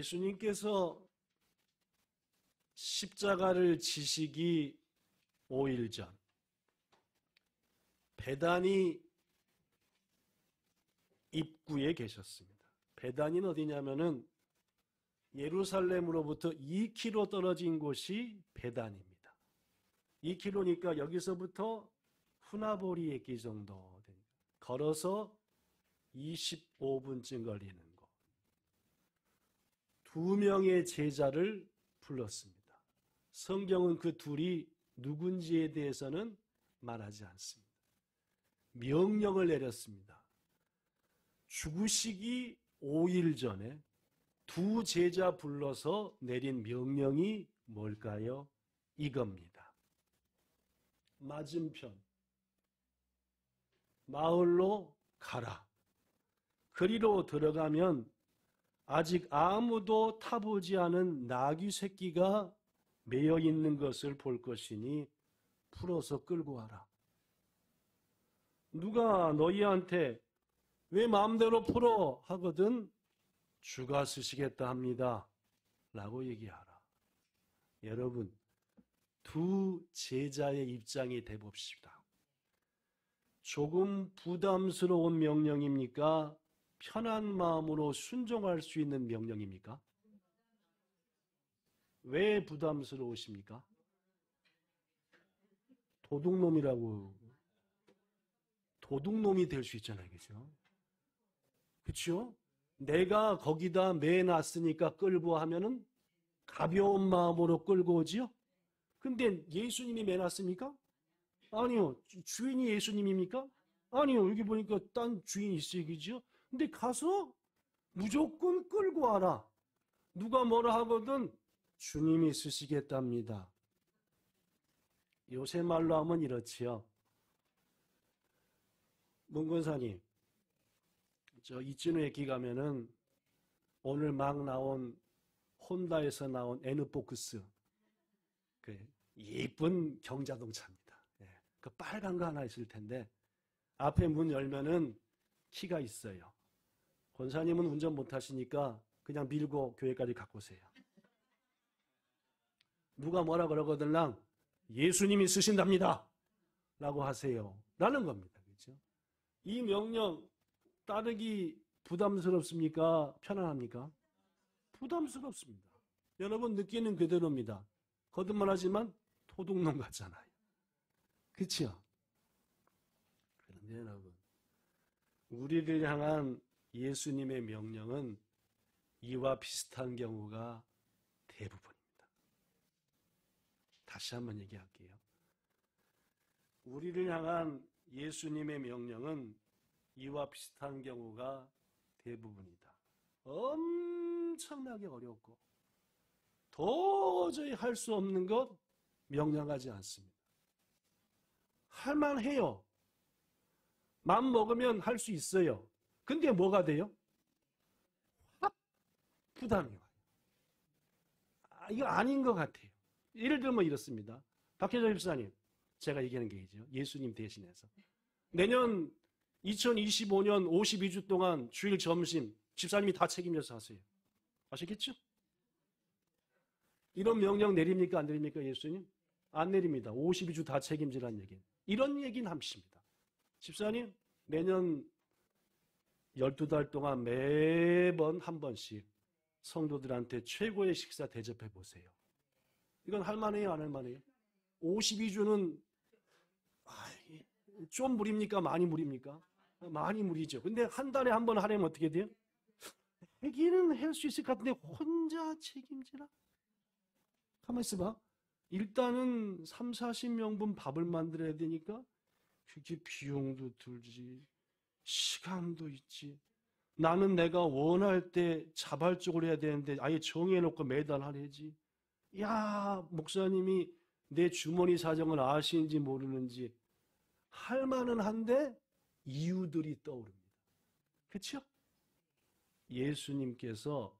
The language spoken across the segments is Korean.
예수님께서 십자가를 지시기 5일 전 베다니 입구에 계셨습니다. 베다니는 어디냐면은 예루살렘으로부터 2km 떨어진 곳이 베다니입니다. 2km니까 여기서부터 후나보리駅 정도 됩니다. 걸어서 25분쯤 걸리는 것. 2명의 제자를 불렀습니다. 성경은 그 둘이 누군지에 대해서는 말하지 않습니다. 명령을 내렸습니다. 죽으시기 5일 전에 두 제자 불러서 내린 명령이 뭘까요? 이겁니다. 맞은편 마을로 가라. 그리로 들어가면 아직 아무도 타보지 않은 나귀 새끼가 매여 있는 것을 볼 것이니 풀어서 끌고 와라. 누가 너희한테 왜 마음대로 풀어 하거든 주가 쓰시겠다 합니다. 라고 얘기하라. 여러분, 두 제자의 입장이 돼봅시다. 조금 부담스러운 명령입니까? 편한 마음으로 순종할 수 있는 명령입니까? 왜 부담스러우십니까? 도둑놈이 될 수 있잖아요. 그죠? 그렇죠? 내가 거기다 매놨으니까 끌고 하면은 가벼운 마음으로 끌고 오지요? 근데 예수님이 매놨습니까? 아니요. 주인이 예수님입니까? 아니요. 여기 보니까 딴 주인이 있어야겠죠? 근데 가서 무조건 끌고 와라. 누가 뭐라 하거든 주님이 쓰시겠답니다. 요새 말로 하면 이렇지요. 문근사님, 이진우에 기 가면은 오늘 막 나온 혼다에서 나온 N폭스 그 예쁜 경자동차입니다. 예, 그 빨간 거 하나 있을 텐데 앞에 문 열면은 키가 있어요. 권사님은 운전 못하시니까 그냥 밀고 교회까지 갖고 오세요. 누가 뭐라 그러거든랑 예수님이 쓰신답니다. 라고 하세요. 라는 겁니다. 그렇죠? 이 명령 따르기 부담스럽습니까? 편안합니까? 부담스럽습니다. 여러분 느끼는 그대로입니다. 거듭말하지만 도둑놈 같잖아요. 그렇죠? 그런데 여러분, 우리를 향한 예수님의 명령은 이와 비슷한 경우가 대부분입니다. 다시 한번 얘기할게요. 우리를 향한 예수님의 명령은 이와 비슷한 경우가 대부분이다. 엄청나게 어렵고 도저히 할 수 없는 것 명령하지 않습니다. 할만해요. 마음 먹으면 할 수 있어요. 근데 뭐가 돼요? 확 부담이 와요. 이거 아닌 것 같아요. 예를 들면 이렇습니다. 박혜정 집사님, 제가 얘기하는 게 이죠. 예수님 대신해서. 내년 2025년 52주 동안 주일 점심 집사님이 다 책임져서 하세요. 아시겠죠? 이런 명령 내립니까? 안 내립니까? 예수님? 안 내립니다. 52주 다 책임지라는 얘기는. 이런 얘기는 함십니다. 집사님, 내년 12달 동안 매번 한 번씩 성도들한테 최고의 식사 대접해 보세요. 이건 할만해요? 안 할만해요? 52주는 좀 무리입니까? 많이 무리입니까? 많이 무리죠. 근데 한 달에 한 번 하려면 어떻게 돼요? 하기는 할 수 있을 것 같은데 혼자 책임지라? 가만히 있어봐. 일단은 3, 40명분 밥을 만들어야 되니까 그게 비용도 들지, 시간도 있지. 나는 내가 원할 때 자발적으로 해야 되는데 아예 정해놓고 매달 하래지. 야, 목사님이 내 주머니 사정을 아시는지 모르는지 할 만은 한데 이유들이 떠오릅니다. 그렇죠? 예수님께서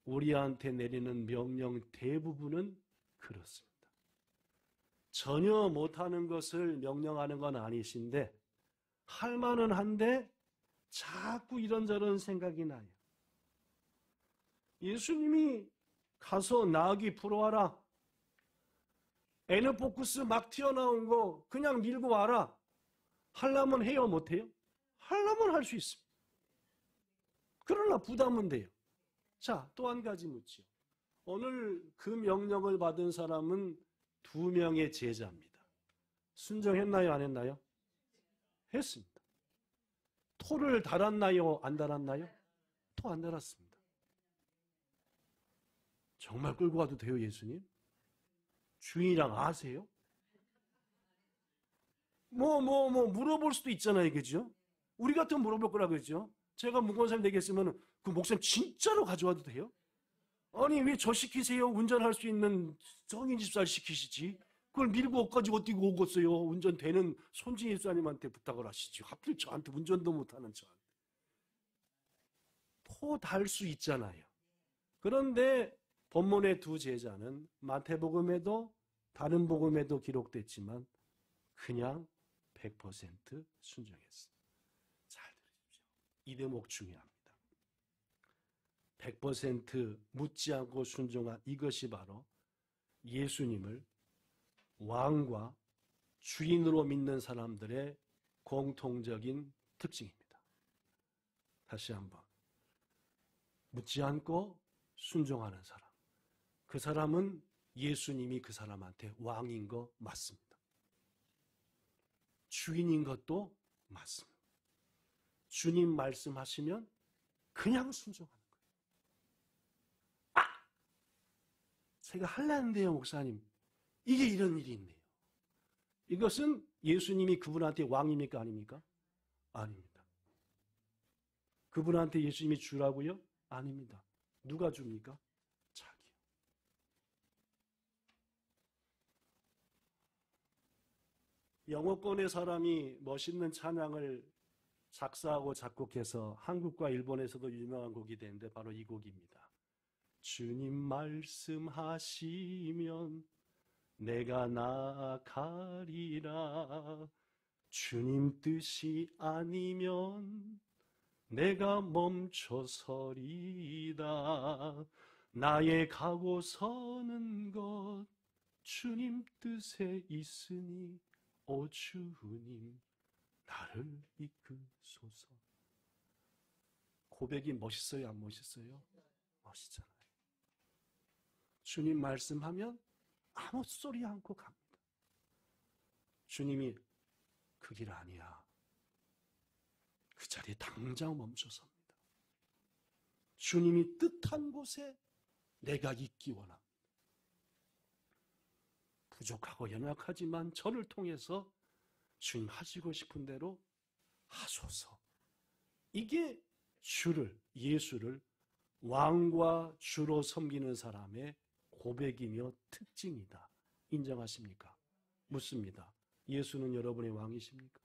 우리한테 내리는 명령 대부분은 그렇습니다. 전혀 못하는 것을 명령하는 건 아니신데 할 만은 한데 자꾸 이런저런 생각이 나요. 예수님이 가서 나귀 풀어와라. 에너포크스 막 튀어나온 거 그냥 밀고 와라. 하려면 해요, 못해요? 하려면 할 수 있습니다. 그러나 부담은 돼요. 자, 또 한 가지 묻지요. 오늘 그 명령을 받은 사람은 2명의 제자입니다. 순종했나요, 안 했나요? 했습니다. 토를 달았나요, 안 달았나요? 토 안 달았습니다. 정말 끌고 가도 돼요, 예수님? 주인이랑 아세요? 물어볼 수도 있잖아요, 그죠? 우리 같으면 물어볼 거라 그러죠? 제가 무거운 되겠으면 그 목사님 진짜로 가져와도 돼요? 아니, 왜 저 시키세요? 운전할 수 있는 성인 집사를 시키시지? 그걸 밀고 옷까지 어디고 오겠어요? 운전되는 손진 집사님한테 부탁을 하시지. 하필 저한테 운전도 못하는 저한테. 토 달 수 있잖아요. 그런데 본문의 2 제자는 마태복음에도 다른 복음에도 기록됐지만 그냥 100% 순종했어요. 잘 들으십시오. 이 대목 중요합니다. 100% 묻지 않고 순종한 이것이 바로 예수님을 왕과 주인으로 믿는 사람들의 공통적인 특징입니다. 다시 한번. 묻지 않고 순종하는 사람. 그 사람은 예수님이 그 사람한테 왕인 거 맞습니다. 주인인 것도 맞습니다. 주님 말씀하시면 그냥 순종하는 거예요. 제가 하려는데요, 목사님. 이게 이런 일이 있네요. 이것은 예수님이 그분한테 왕입니까, 아닙니까? 아닙니다. 그분한테 예수님이 주라고요? 아닙니다. 누가 줍니까? 자기요. 영어권의 사람이 멋있는 찬양을 작사하고 작곡해서 한국과 일본에서도 유명한 곡이 되는데 바로 이 곡입니다. 주님 말씀하시면 내가 나아가리라. 주님 뜻이 아니면 내가 멈춰서리다. 나의 가고 서는 것 주님 뜻에 있으니 오 주님 나를 이끄소서. 고백이 멋있어요, 안 멋있어요? 멋있잖아요. 주님 말씀하면 아무 소리 않고 갑니다. 주님이 그 길 아니야. 그 자리에 당장 멈춰섭니다. 주님이 뜻한 곳에 내가 있기 원합니다. 부족하고 연약하지만 저를 통해서 주님 하시고 싶은 대로 하소서. 이게 예수를 왕과 주로 섬기는 사람의 고백이며 특징이다. 인정하십니까? 묻습니다. 예수는 여러분의 왕이십니까?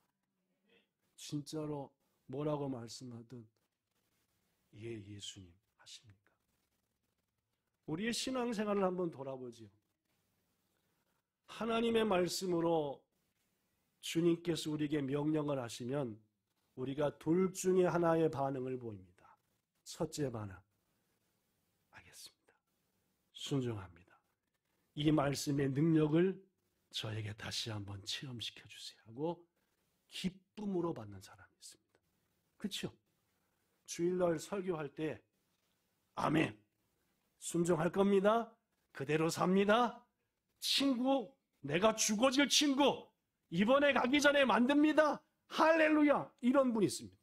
진짜로 뭐라고 말씀하든 예, 예수님 하십니까? 우리의 신앙생활을 한번 돌아보지요. 하나님의 말씀으로 주님께서 우리에게 명령을 하시면 우리가 둘 중에 하나의 반응을 보입니다. 첫째 반응, 알겠습니다. 순종합니다. 이 말씀의 능력을 저에게 다시 한번 체험시켜 주세요 하고 기쁨으로 받는 사람이 있습니다. 그렇죠? 주일날 설교할 때 아멘, 순종할 겁니다. 그대로 삽니다. 친구, 내가 죽어질 친구 이번에 가기 전에 만듭니다. 할렐루야. 이런 분이 있습니다.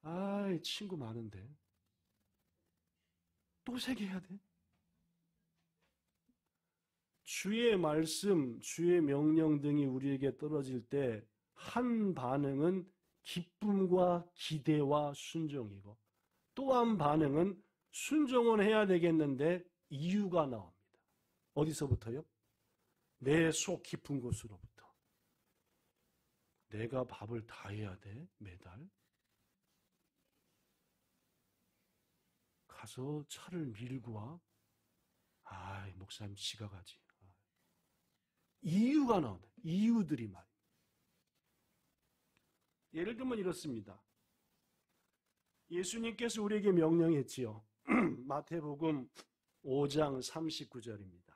아이, 친구 많은데 또 세 개 해야 돼? 주의 말씀, 주의 명령 등이 우리에게 떨어질 때 한 반응은 기쁨과 기대와 순종이고 또 한 반응은 순종은 해야 되겠는데 이유가 나옵니다. 어디서부터요? 내 속 깊은 곳으로부터. 내가 밥을 다 해야 돼? 매달? 가서 차를 밀고 와? 아이, 목사님 지가 가지. 이유가 나온다. 이유들이 말이에요. 예를 들면 이렇습니다. 예수님께서 우리에게 명령했지요. 마태복음 5장 39절입니다.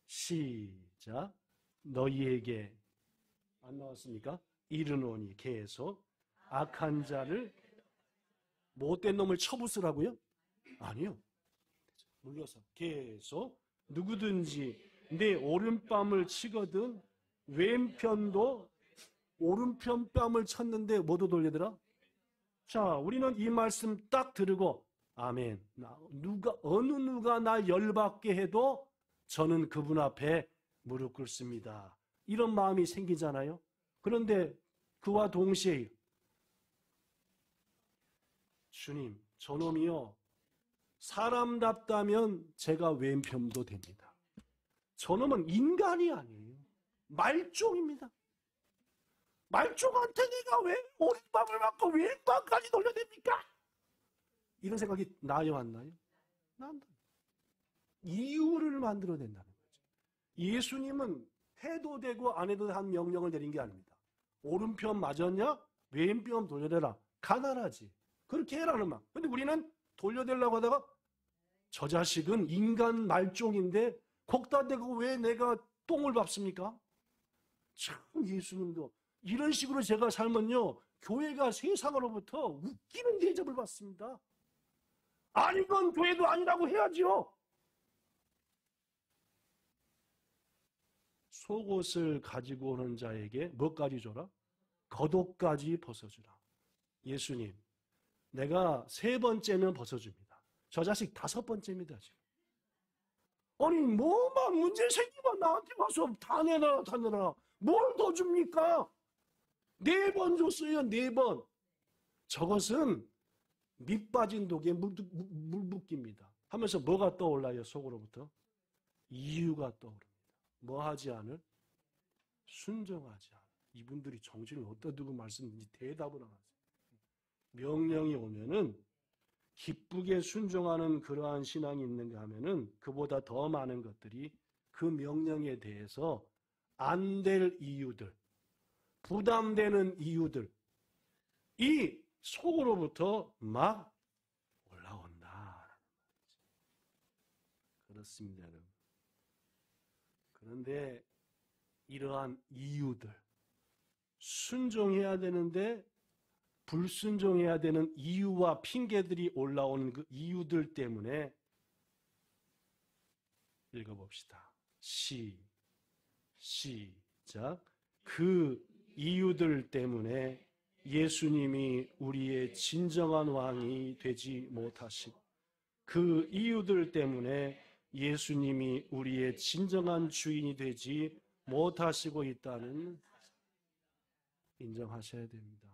시작. 너희에게 안 나왔습니까? 이르노니 계속 악한 자를 못된 놈을 쳐부수라고요? 아니요. 물러서 계속 누구든지 내 오른뺨을 치거든 왼편도 오른편 뺨을 쳤는데 뭐도 돌리더라? 자, 우리는 이 말씀 딱 들으고 아멘. 어느 누가 날 열받게 해도 저는 그분 앞에 무릎 꿇습니다. 이런 마음이 생기잖아요. 그런데 그와 동시에 주님, 저놈이요. 사람답다면 제가 왼편도 됩니다. 저놈은 인간이 아니에요. 말종입니다. 말종한테 내가 왜 오른밤을 맞고 왼밤까지 돌려댑니까? 이런 생각이 나요, 안 나요? 난다. 이유를 만들어낸다는 거죠. 예수님은 해도 되고 안 해도 한 명령을 내린 게 아닙니다. 오른편 맞았냐? 왼편 돌려대라. 가난하지. 그렇게 해라는 말. 근데 우리는 돌려대려고 하다가 저 자식은 인간 말종인데 곡다 대고 왜 내가 똥을 밟습니까? 참 예수님도 이런 식으로 제가 살면요 교회가 세상으로부터 웃기는 대접을 받습니다. 아니건 교회도 아니라고 해야죠. 속옷을 가지고 오는 자에게 뭐까지 줘라? 겉옷까지 벗어주라. 예수님, 내가 3번째면 벗어줍니다. 저 자식 5번째입니다. 지금. 아니 뭐만 문제 생기면 나한테 와서 다 내놔라 다 내놔라. 뭘 더 줍니까? 4번 줬어요. 4번. 저것은 밑 빠진 독에 물 붓기입니다. 하면서 뭐가 떠올라요? 속으로부터? 이유가 떠오릅니다. 뭐 하지 않을? 순종하지 않을. 이분들이 정신을 어디다 두고 말씀인지 대답을 안 하세요. 명령이 오면은 기쁘게 순종하는 그러한 신앙이 있는가 하면은 그보다 더 많은 것들이 그 명령에 대해서 안 될 이유들, 부담되는 이유들, 이 속으로부터 막 올라온다. 그렇습니다, 여러분. 그런데 이러한 이유들, 순종해야 되는데 불순종해야 되는 이유와 핑계들이 올라오는 그 이유들 때문에 읽어봅시다. 시작. 그 이유들 때문에 예수님이 우리의 진정한 왕이 되지 못하시고 그 이유들 때문에 예수님이 우리의 진정한 주인이 되지 못하시고 있다는 인정하셔야 됩니다.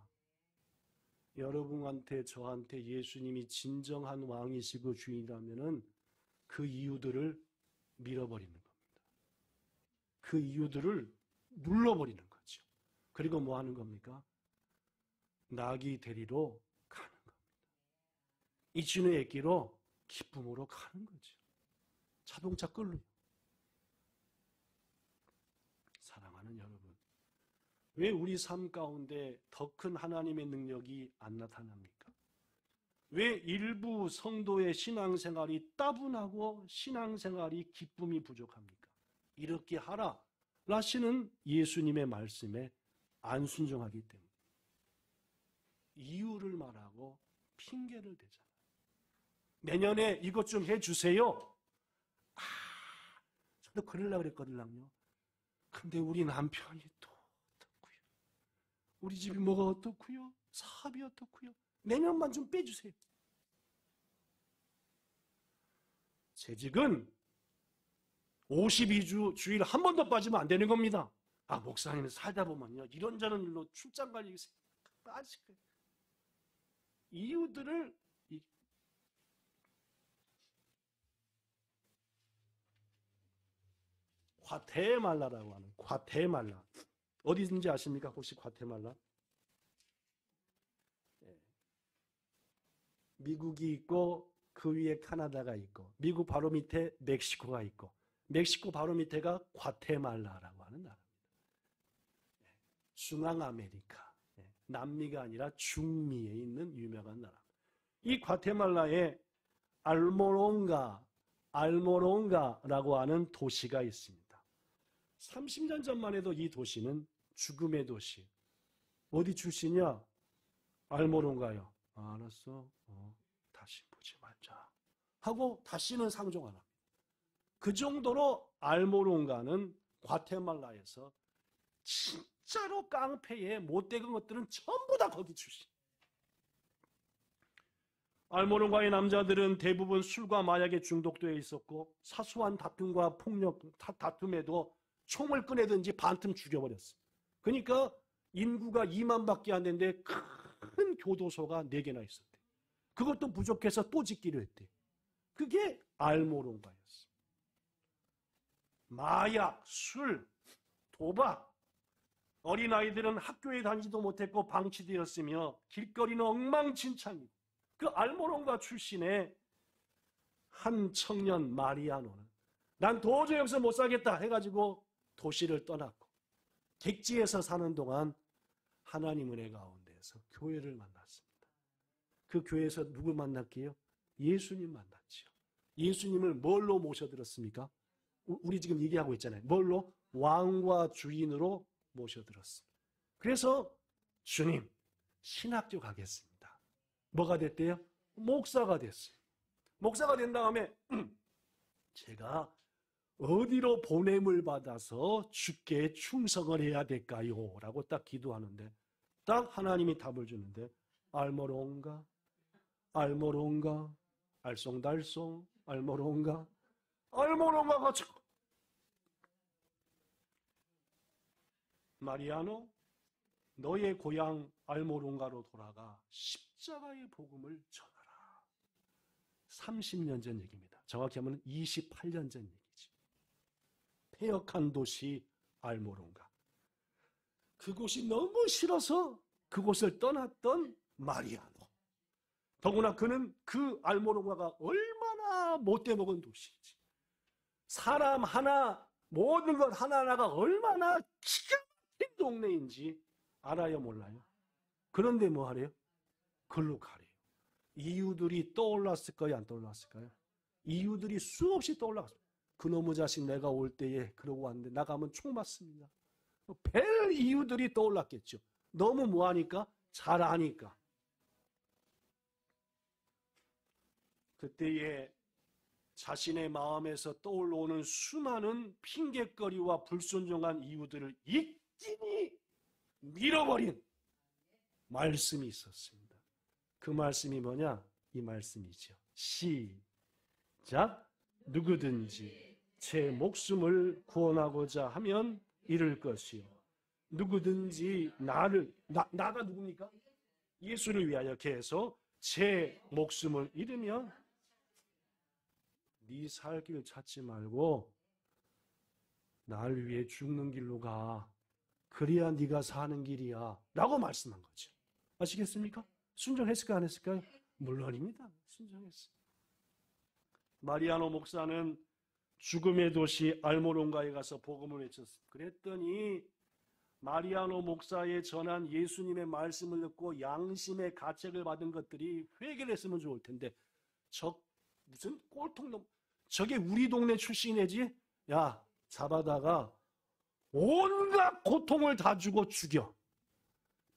여러분한테 저한테 예수님이 진정한 왕이시고 주인이라면은 그 이유들을 밀어버리는 겁니다. 그 이유들을 눌러버리는 거죠. 그리고 뭐 하는 겁니까? 낙이 대리로 가는 겁니다. 이춘의 애기로 기쁨으로 가는 거죠. 자동차 끌로. 사랑하는 여러분, 왜 우리 삶 가운데 더 큰 하나님의 능력이 안 나타납니까? 왜 일부 성도의 신앙생활이 따분하고 신앙생활이 기쁨이 부족합니까? 이렇게 하라 라시는 예수님의 말씀에 안 순종하기 때문에 이유를 말하고 핑계를 대잖아요. 내년에 이것 좀 해주세요. 저도 그러려고 그랬거든요. 근데 우리 남편이 또 어떻고요? 우리 집이 뭐가 어떻고요? 사업이 어떻고요? 내년만 좀 빼주세요. 재직은 52주 주일 한 번도 빠지면 안 되는 겁니다. 목사님은 살다 보면요 이런저런 일로 출장 갈 일이 빠질 거예요. 이유들을 과테말라라고 하는 과테말라. 어디든지 아십니까? 혹시 과테말라? 미국이 있고 그 위에 카나다가 있고 미국 바로 밑에 멕시코가 있고 멕시코 바로 밑에가 과테말라라고 하는 나라입니다. 중앙아메리카, 남미가 아니라 중미에 있는 유명한 나라. 이 과테말라에 알모론가라고 하는 도시가 있습니다. 30년 전만 해도 이 도시는 죽음의 도시. 어디 출신이야? 알모론가요. 알았어. 다시 보지 말자. 하고 다시는 상종 안 합니다. 그 정도로 알모론가는 과테말라에서 진짜로 깡패의 못되은 것들은 전부 다 거기 출신. 알모론가의 남자들은 대부분 술과 마약에 중독되어 있었고 사소한 다툼과 폭력, 다툼에도 총을 꺼내든지 반틈 죽여버렸어. 그러니까 인구가 2만밖에 안 되는데 큰 교도소가 4개나 있었대. 그것도 부족해서 또 짓기로 했대. 그게 알모론가였어. 마약, 술, 도박, 어린아이들은 학교에 다니지도 못했고 방치되었으며 길거리는 엉망진창이고 그 알모론가 출신의 한 청년 마리아노는 난 도저히 여기서 못 살겠다 해가지고 도시를 떠났고 객지에서 사는 동안 하나님 은혜 가운데에서 교회를 만났습니다. 그 교회에서 누구 만났게요? 예수님 만났지요. 예수님을 뭘로 모셔들었습니까? 우리 지금 얘기하고 있잖아요. 뭘로? 왕과 주인으로 모셔들었습니다. 그래서 주님, 신학교 가겠습니다. 뭐가 됐대요? 목사가 됐어요. 목사가 된 다음에 제가 어디로 보냄을 받아서 주께 충성을 해야 될까요? 라고 딱 기도하는데 딱 하나님이 답을 주는데 알모론가, 알모론가, 알쏭달쏭, 알모론가, 알모론가가 마리아노, 너의 고향 알모론가로 돌아가 십자가의 복음을 전하라. 30년 전 얘기입니다. 정확히 하면 28년 전 얘기죠. 폐역한 도시 알모론가. 그곳이 너무 싫어서 그곳을 떠났던 마리아노. 더구나 그는 그 알모론가가 얼마나 못돼 먹은 도시인지, 사람 하나, 모든 것 하나하나가 얼마나 기가 막힌 동네인지 알아요, 몰라요? 그런데 뭐 하래요? 글로 가래요. 이유들이 떠올랐을까요, 안 떠올랐을까요? 이유들이 수없이 떠올랐어요. 그놈의 자식 내가 올 때에 그러고 왔는데 나가면 총 맞습니다. 별 이유들이 떠올랐겠죠. 너무 뭐하니까? 잘 아니까. 그때에 자신의 마음에서 떠올라오는 수많은 핑계거리와 불순종한 이유들을 익진히 밀어버린 말씀이 있었습니다. 그 말씀이 뭐냐? 이 말씀이죠. 시작. 누구든지 제 목숨을 구원하고자 하면 잃을 것이요. 누구든지 나가 누굽니까? 예수를 위하여 계속 제 목숨을 잃으면 네 살 길 찾지 말고 날 위해 죽는 길로 가. 그래야 네가 사는 길이야. 라고 말씀한 거죠. 아시겠습니까? 순종했을까 안 했을까요? 물론입니다. 순종했어요. 마리아노 목사는 죽음의 도시 알모론가에 가서 복음을 외쳤어요. 그랬더니 마리아노 목사에 전한 예수님의 말씀을 듣고 양심의 가책을 받은 것들이 회개를 했으면 좋을 텐데 무슨 꼴통놈, 저게 우리 동네 출신이지? 야, 잡아다가 온갖 고통을 다 주고 죽여.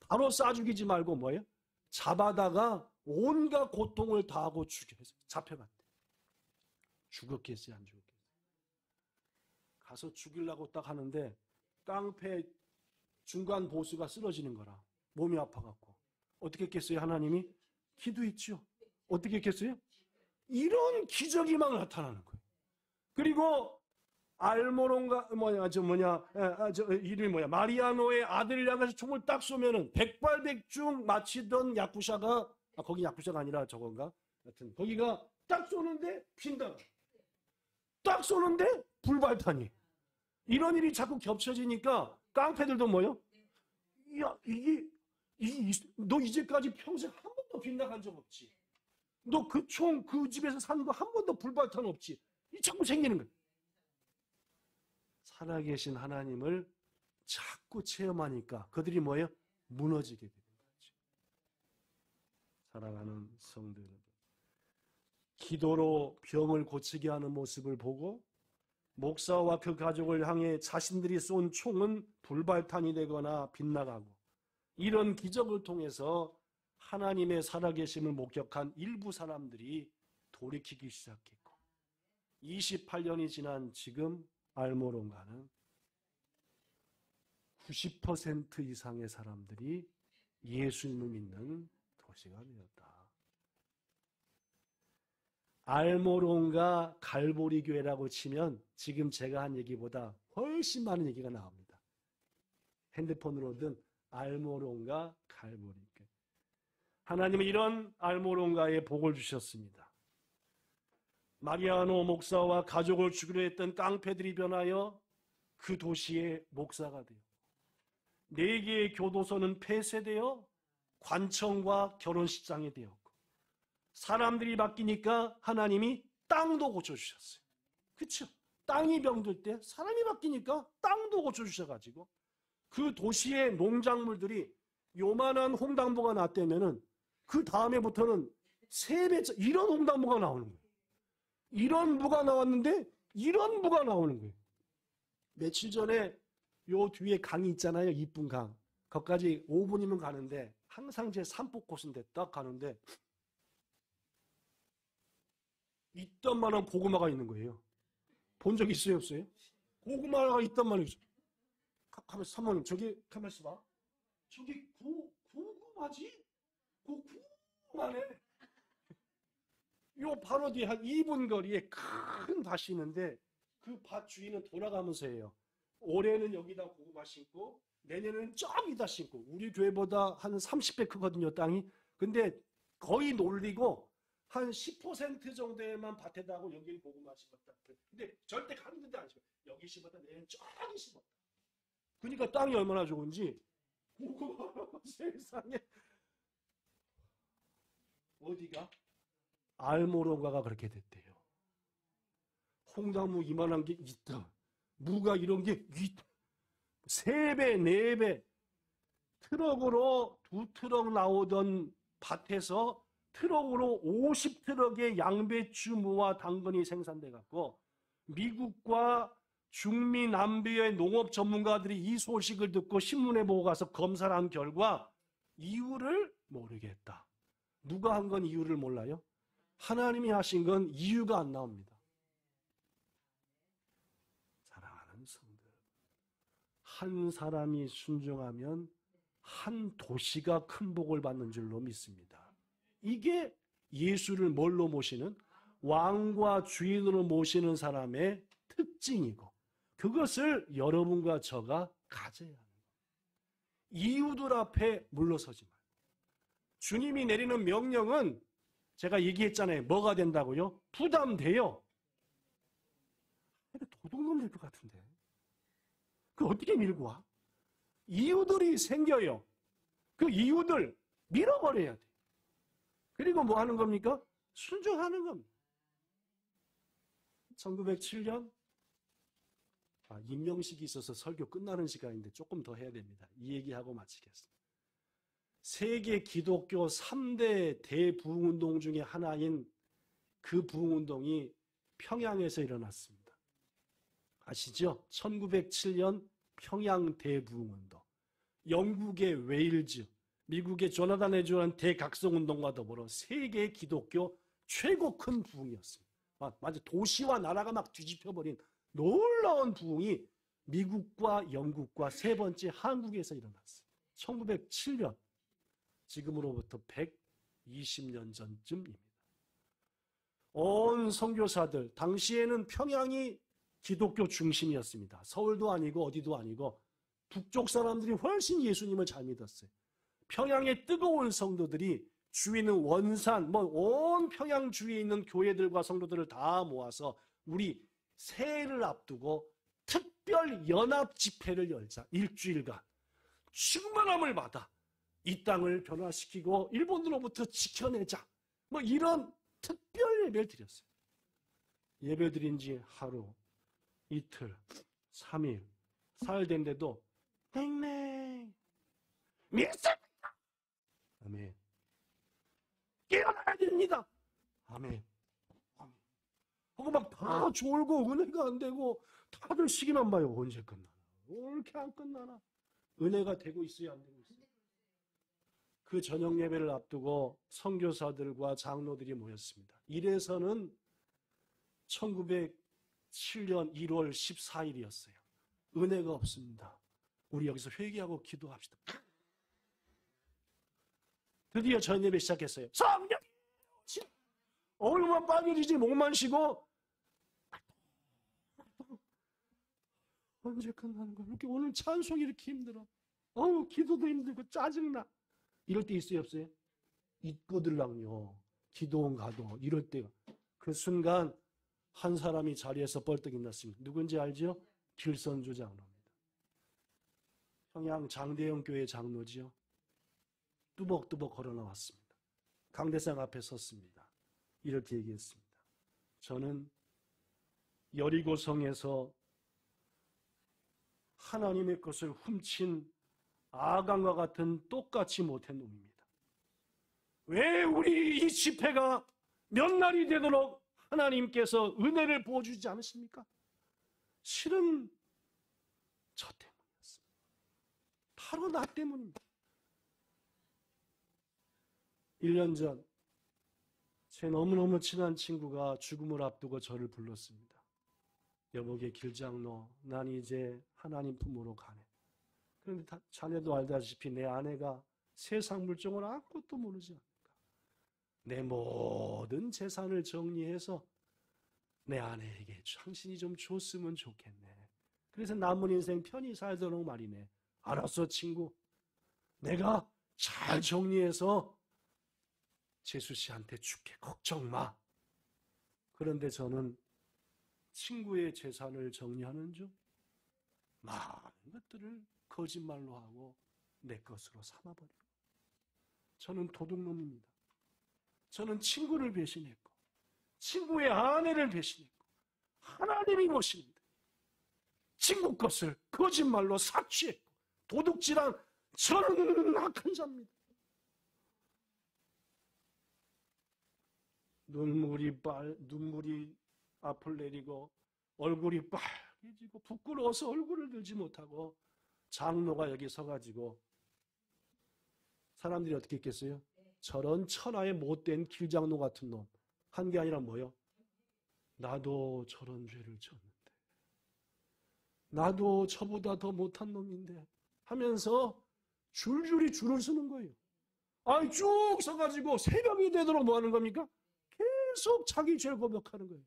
바로 쏴 죽이지 말고 뭐예요? 잡아다가 온갖 고통을 다 하고 죽여. 잡혀갔대. 죽었겠어요, 안 죽었겠어요? 가서 죽이려고 딱 하는데 깡패 중간 보수가 쓰러지는 거라. 몸이 아파갖고. 어떻게 했겠어요, 하나님이? 기도했죠. 어떻게 했겠어요? 이런 기적이 막 나타나는 거예요. 그리고 알모론가 이름이 마리아노의 아들을 향해서 총을 딱 쏘면은 백발백중 마치던 야쿠샤가 거기 야쿠샤가 아니라 저건가? 하여튼 거기가 딱 쏘는데 핀다. 딱 쏘는데 불발탄이. 이런 일이 자꾸 겹쳐지니까 깡패들도 뭐요? 야, 너 이제까지 평생 한 번도 빗나간 적 없지. 너 그 총 그 집에서 산 거 한 번도 불발탄 없지. 이 자꾸 생기는 거야. 살아계신 하나님을 자꾸 체험하니까 그들이 뭐예요? 무너지게 되는 거죠. 사랑하는 성도 여러분, 기도로 병을 고치게 하는 모습을 보고 목사와 그 가족을 향해 자신들이 쏜 총은 불발탄이 되거나 빗나가고 이런 기적을 통해서 하나님의 살아계심을 목격한 일부 사람들이 돌이키기 시작했고 28년이 지난 지금 알모론가는 90% 이상의 사람들이 예수님을 믿는 도시가 되었다. 알모론가 갈보리 교회라고 치면 지금 제가 한 얘기보다 훨씬 많은 얘기가 나옵니다. 핸드폰으로든 알모론가 갈보리 교회. 하나님은 이런 알모론가에 복을 주셨습니다. 마리아노 목사와 가족을 죽이려 했던 깡패들이 변하여 그 도시의 목사가 되어 4개의 교도소는 폐쇄되어 관청과 결혼식장이 되었고 사람들이 바뀌니까 하나님이 땅도 고쳐주셨어요. 그렇죠? 땅이 병들 때 사람이 바뀌니까 땅도 고쳐주셔가지고 그 도시의 농작물들이 요만한 홍당무가 났다면은 그 다음에부터는 3배 이런 홍당무가 나오는 거예요. 이런 무가 나왔는데 이런 무가 나오는 거예요. 며칠 전에 요 뒤에 강이 있잖아요. 이쁜 강. 거기까지 5분이면 가는데 항상 제 산복 코스인데 딱 가는데 있던 만한 고구마가 있는 거예요. 본 적 있어요, 없어요? 고구마가 있단 말이죠. 가만히 사모님 저기 가만히 있어봐. 저기 고구마지? 고구마네. 요 바로 뒤에 한 2분 거리에 큰 밭이 있는데 그 밭 주인은 돌아가면서 해요. 올해는 여기다 고구마 심고 내년에는 저기다 심고 우리 교회보다 한 30배 크거든요, 땅이. 근데 거의 놀리고 한 10% 정도에만 밭에다 하고 여기는 고구마 심었다. 근데 절대 가는 데도 안 심어. 여기 심었다, 내년 저기 심었다. 그러니까 땅이 얼마나 좋은지 고구마 세상에 어디가? 알모론가가 그렇게 됐대요. 홍당무 이만한 게 있다. 무가 이런 게 있다. 3배, 4배. 트럭으로 2트럭 나오던 밭에서 트럭으로 50트럭의 양배추, 무와 당근이 생산돼 갖고 미국과 중미 남미의 농업 전문가들이 이 소식을 듣고 신문에 보고 가서 검사를 한 결과 이유를 모르겠다. 누가 한 건 이유를 몰라요? 하나님이 하신 건 이유가 안 나옵니다. 사랑하는 성들, 한 사람이 순종하면 한 도시가 큰 복을 받는 줄로 믿습니다. 이게 예수를 뭘로 모시는? 왕과 주인으로 모시는 사람의 특징이고 그것을 여러분과 저가 가져야 합니다. 이유들 앞에 물러서지 말고 주님이 내리는 명령은 제가 얘기했잖아요. 뭐가 된다고요? 부담돼요. 도둑놈 될 것 같은데. 그 어떻게 밀고 와? 이유들이 생겨요. 그 이유들 밀어버려야 돼. 그리고 뭐 하는 겁니까? 순종하는 겁니다. 1907년 임명식이 있어서 설교 끝나는 시간인데 조금 더 해야 됩니다. 이 얘기하고 마치겠습니다. 세계 기독교 3대 대부흥운동 중에 하나인 그 부흥운동이 평양에서 일어났습니다. 아시죠? 1907년 평양 대부흥운동. 영국의 웨일즈, 미국의 조나단 에듀런 대각성운동과 더불어 세계 기독교 최고 큰 부흥이었습니다. 완전 도시와 나라가 막 뒤집혀버린 놀라운 부흥이 미국과 영국과 세 번째 한국에서 일어났어요. 1907년, 지금으로부터 120년 전쯤입니다. 온 선교사들, 당시에는 평양이 기독교 중심이었습니다. 서울도 아니고 어디도 아니고 북쪽 사람들이 훨씬 예수님을 잘 믿었어요. 평양의 뜨거운 성도들이 주위는 원산, 온 평양 주위에 있는 교회들과 성도들을 다 모아서 우리 새해를 앞두고 특별 연합 집회를 열자. 일주일간 충만함을 받아 이 땅을 변화시키고 일본으로부터 지켜내자. 이런 특별 예배를 드렸어요. 예배 드린 지 하루, 이틀, 3일, 사흘 된데도 땡땡 믿습니다. 아멘. 깨어나야 됩니다. 아멘. 그거 막 다 졸고 은혜가 안 되고 다들 시기만 봐요. 언제 끝나나? 왜 이렇게 안 끝나나? 은혜가 되고 있어요, 안 되고 있어요? 그 저녁 예배를 앞두고 선교사들과 장로들이 모였습니다. 이래서는 1907년 1월 14일이었어요. 은혜가 없습니다. 우리 여기서 회개하고 기도합시다. 드디어 저녁 예배 시작했어요. 성령이 얼굴만 빨개지지 목만 쉬고 언제 끝나는 거야? 이렇게 오늘 찬송이 이렇게 힘들어. 기도도 힘들고 짜증나. 이럴 때 있어요, 없어요? 있거들랑요. 기도원 가도 이럴 때가. 그 순간 한 사람이 자리에서 벌떡 일어났습니다. 누군지 알죠? 길선주 장로입니다. 평양 장대영 교회 장로지요. 뚜벅뚜벅 걸어 나왔습니다. 강대상 앞에 섰습니다. 이렇게 얘기했습니다. 저는 여리고성에서 하나님의 것을 훔친 아간과 같은 똑같이 못한 놈입니다. 왜 우리 이 집회가 몇 날이 되도록 하나님께서 은혜를 부어주지 않으십니까? 실은 저 때문이었습니다. 바로 나 때문입니다. 1년 전 제 너무너무 친한 친구가 죽음을 앞두고 저를 불렀습니다. 여보게 길장로, 난 이제 하나님 품으로 가네. 그런데 자네도 알다시피 내 아내가 세상 물정을 아무것도 모르지 않을까. 내 모든 재산을 정리해서 내 아내에게 당신이 좀 줬으면 좋겠네. 그래서 남은 인생 편히 살도록 말이네. 알았어, 친구. 내가 잘 정리해서 재수 씨한테 줄게. 걱정 마. 그런데 저는 친구의 재산을 정리하는 중 많은 것들을 거짓말로 하고 내 것으로 삼아버리고. 저는 도둑놈입니다. 저는 친구를 배신했고 친구의 아내를 배신했고 하나님이 보시는데 친구 것을 거짓말로 사취했고 도둑질한 저는 악한 자입니다. 눈물이 앞을 내리고 얼굴이 빨개지고 부끄러워서 얼굴을 들지 못하고 장로가 여기 서가지고 사람들이 어떻게 했겠어요? 저런 천하의 못된 길장로 같은 놈. 한 게 아니라 뭐요? 나도 저런 죄를 졌는데 나도 저보다 더 못한 놈인데 하면서 줄줄이 줄을 서는 거예요. 아니 쭉 서가지고 새벽이 되도록 뭐 하는 겁니까? 계속 자기 죄를 고백하는 거예요.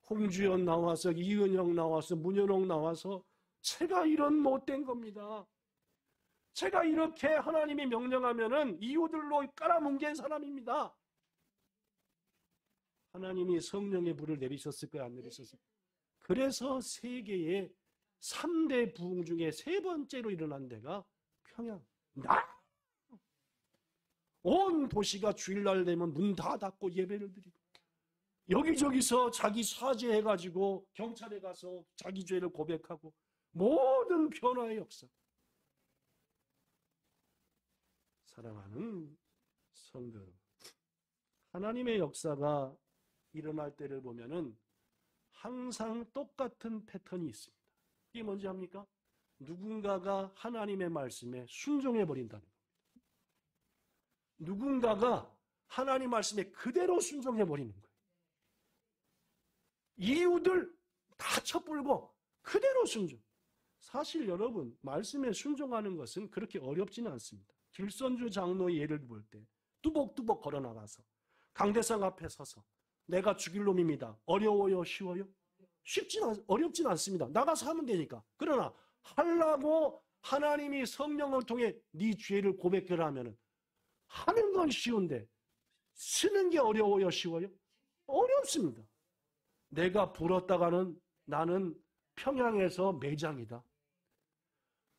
홍주연 나와서 이은영 나와서 문현옥 나와서 제가 이런 못된 겁니다. 제가 이렇게 하나님이 명령하면은 이웃들로 깔아뭉갠 사람입니다. 하나님이 성령의 불을 내리셨을까요? 안 내리셨을까요? 그래서 세계의 3대 부흥 중에 세 번째로 일어난 데가 평양. 온 도시가 주일날 되면 문 다 닫고 예배를 드리고 여기저기서 자기 사죄해가지고 경찰에 가서 자기 죄를 고백하고 모든 변화의 역사. 사랑하는 성도 여러분, 하나님의 역사가 일어날 때를 보면은 항상 똑같은 패턴이 있습니다. 이게 뭔지 압니까? 누군가가 하나님의 말씀에 순종해 버린다는 겁니다. 누군가가 하나님 말씀에 그대로 순종해 버리는 거예요. 이유들 다 쳐불고 그대로 순종. 사실 여러분 말씀에 순종하는 것은 그렇게 어렵지는 않습니다. 길선주 장로의 예를 볼 때 뚜벅뚜벅 걸어나가서 강대상 앞에 서서 내가 죽일 놈입니다. 어려워요? 쉬워요? 어렵진 않습니다. 나가서 하면 되니까. 그러나 하려고 하나님이 성령을 통해 네 죄를 고백하라 하면은 하는 건 쉬운데 쓰는 게 어려워요? 쉬워요? 어렵습니다. 내가 불었다가는 나는 평양에서 매장이다.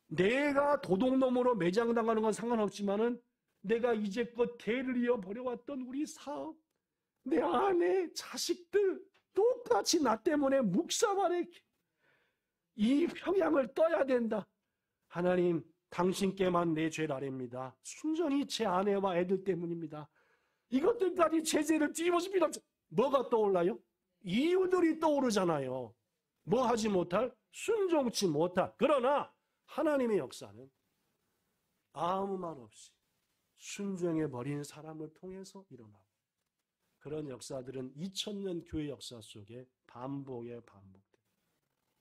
내가 도둑놈으로 매장당하는 건 상관없지만은 내가 이제껏 대를 이어버려왔던 우리 사업, 내 아내, 자식들 똑같이 나 때문에 묵사발에 이 평양을 떠야 된다. 하나님, 당신께만 내 죄를 아뢰입니다. 순전히 제 아내와 애들 때문입니다. 이것들까지 제 죄를 뒤집어서 필요 없죠. 뭐가 떠올라요? 이유들이 떠오르잖아요. 뭐 하지 못할? 순종치 못할. 그러나 하나님의 역사는 아무 말 없이 순종해버린 사람을 통해서 일어나고, 그런 역사들은 2000년 교회 역사 속에 반복돼.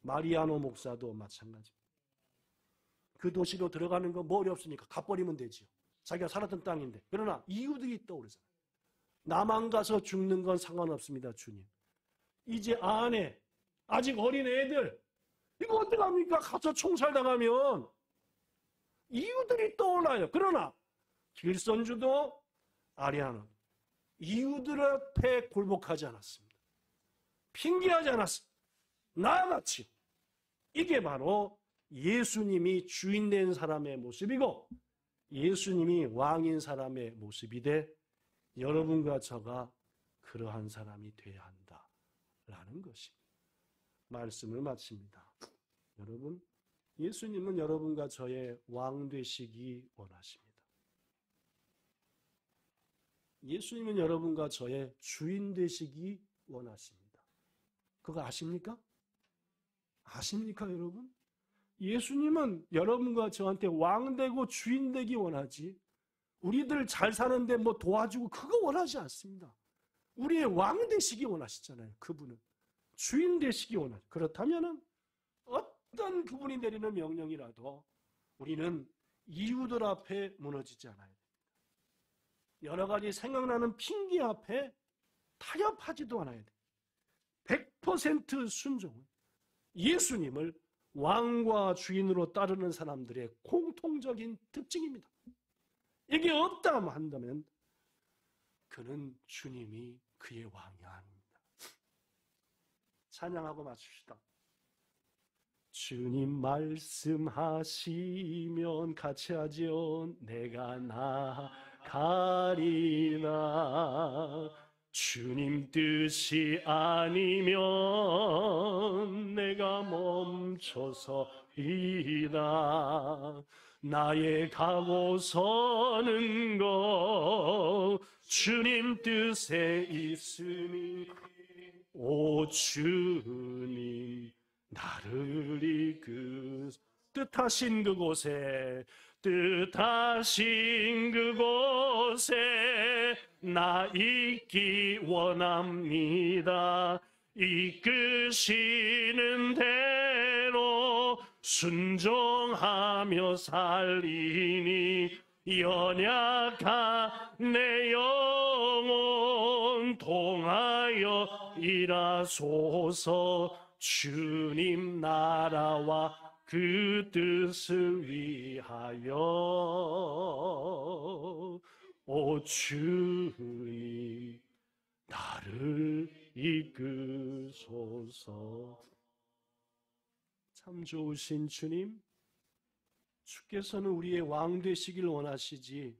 마리아노 목사도 마찬가지입니다. 그 도시로 들어가는 거 뭐 어렵습니까? 가버리면 되지요. 자기가 살았던 땅인데. 그러나 이유들이 떠오르잖아요. 나만 가서 죽는 건 상관없습니다, 주님. 이제 아내, 아직 어린 애들, 이거 어떡합니까? 가서 총살당하면. 이유들이 떠올라요. 그러나 길선주도 아리아노도 이유들 앞에 굴복하지 않았습니다. 핑계하지 않았습니다. 나아갔지. 이게 바로 예수님이 주인된 사람의 모습이고, 예수님이 왕인 사람의 모습이 돼 여러분과 저가 그러한 사람이 돼야 한다라는 것입니다. 말씀을 마칩니다. 여러분, 예수님은 여러분과 저의 왕 되시기 원하십니다. 예수님은 여러분과 저의 주인 되시기 원하십니다. 그거 아십니까? 아십니까, 여러분? 예수님은 여러분과 저한테 왕 되고 주인 되기 원하지, 우리들 잘 사는데 뭐 도와주고 그거 원하지 않습니다. 우리의 왕 되시기 원하시잖아요. 그분은 주인 되시기 원하죠. 그렇다면은 어떤 그분이 내리는 명령이라도 우리는 이유들 앞에 무너지지 않아야 됩니다. 여러 가지 생각나는 핑계 앞에 타협하지도 않아야 돼요. 100% 순종은 예수님을 왕과 주인으로 따르는 사람들의 공통적인 특징입니다. 이게 없다 한다면 그는 주님이 그의 왕이 아닙니다. 찬양하고 마칩시다. 주님 말씀하시면 같이 하죠. 내가 나가리나. 주님 뜻이 아니면 내가 멈춰서이다. 나의 가고서는 것 주님 뜻에 있으니, 오 주님 나를 뜻하신 그곳에 나 있기 원합니다. 이끄시는 대로 순종하며 살리니, 연약한 내 영혼 동하여 일하소서. 주님 나라와 그 뜻을 위하여, 오 주님 나를 이끄소서. 참 좋으신 주님, 주께서는 우리의 왕 되시길 원하시지,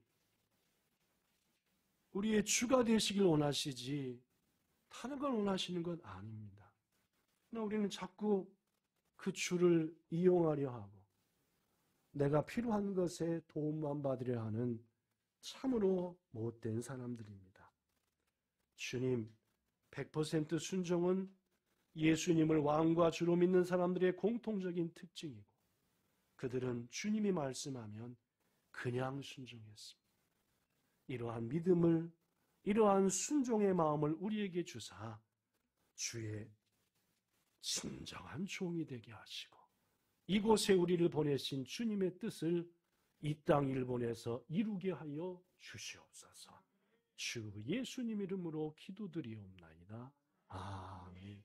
우리의 주가 되시길 원하시지 다른 걸 원하시는 건 아닙니다. 그러나 우리는 자꾸 그 주를 이용하려 하고 내가 필요한 것에 도움만 받으려 하는 참으로 못된 사람들입니다. 주님, 100% 순종은 예수님을 왕과 주로 믿는 사람들의 공통적인 특징이고, 그들은 주님이 말씀하면 그냥 순종했습니다. 이러한 믿음을, 이러한 순종의 마음을 우리에게 주사 주의 진정한 종이 되게 하시고, 이곳에 우리를 보내신 주님의 뜻을 이 땅 일본에서 이루게 하여 주시옵소서. 주 예수님 이름으로 기도드리옵나이다. 아멘.